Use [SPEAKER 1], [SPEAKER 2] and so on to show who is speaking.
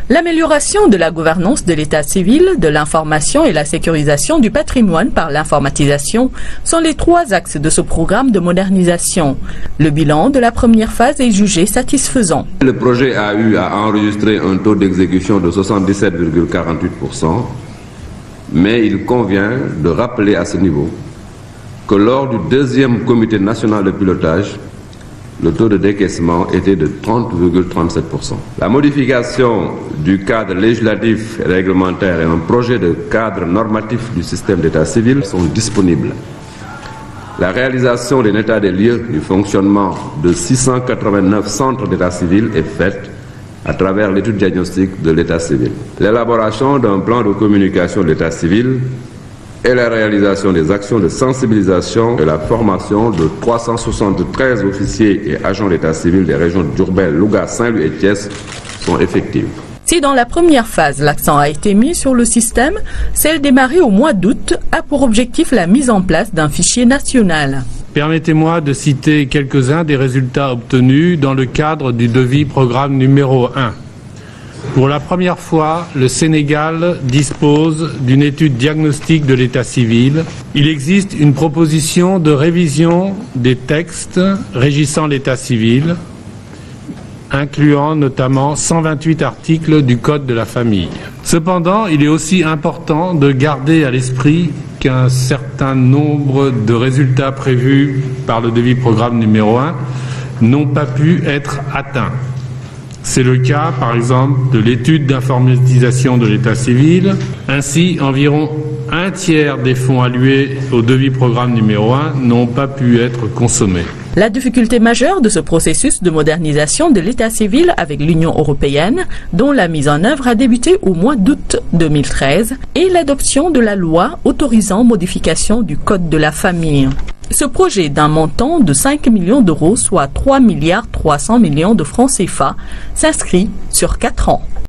[SPEAKER 1] L'amélioration de la gouvernance de l'état civil, de l'information et la sécurisation du patrimoine par l'informatisation sont les trois axes de ce programme de modernisation. Le bilan de la première phase est jugé satisfaisant.
[SPEAKER 2] Le projet a eu à enregistrer un taux d'exécution de 77,48%, mais il convient de rappeler à ce niveau que lors du deuxième comité national de pilotage, le taux de décaissement était de 30,37%. La modification du cadre législatif et réglementaire et un projet de cadre normatif du système d'état civil sont disponibles. La réalisation d'un état des lieux du fonctionnement de 689 centres d'état civil est faite à travers l'étude diagnostique de l'état civil. L'élaboration d'un plan de communication de l'état civil et la réalisation des actions de sensibilisation et la formation de 373 officiers et agents d'état civil des régions d'Diourbel, Louga, Saint-Louis et Thiès sont effectives.
[SPEAKER 1] Si dans la première phase, l'accent a été mis sur le système, celle démarrée au mois d'août a pour objectif la mise en place d'un fichier national.
[SPEAKER 3] Permettez-moi de citer quelques-uns des résultats obtenus dans le cadre du devis programme numéro 1. Pour la première fois, le Sénégal dispose d'une étude diagnostique de l'état civil. Il existe une proposition de révision des textes régissant l'état civil, incluant notamment 128 articles du Code de la famille. Cependant, il est aussi important de garder à l'esprit qu'un certain nombre de résultats prévus par le devis programme numéro 1 n'ont pas pu être atteints. C'est le cas, par exemple, de l'étude d'informatisation de l'état civil. Ainsi, environ un tiers des fonds alloués au devis programme numéro 1 n'ont pas pu être consommés.
[SPEAKER 1] La difficulté majeure de ce processus de modernisation de l'état civil avec l'Union européenne, dont la mise en œuvre a débuté au mois d'août 2013, est l'adoption de la loi autorisant modification du Code de la famille. Ce projet d'un montant de 5 millions d'euros, soit 3,3 milliards de francs CFA, s'inscrit sur 4 ans.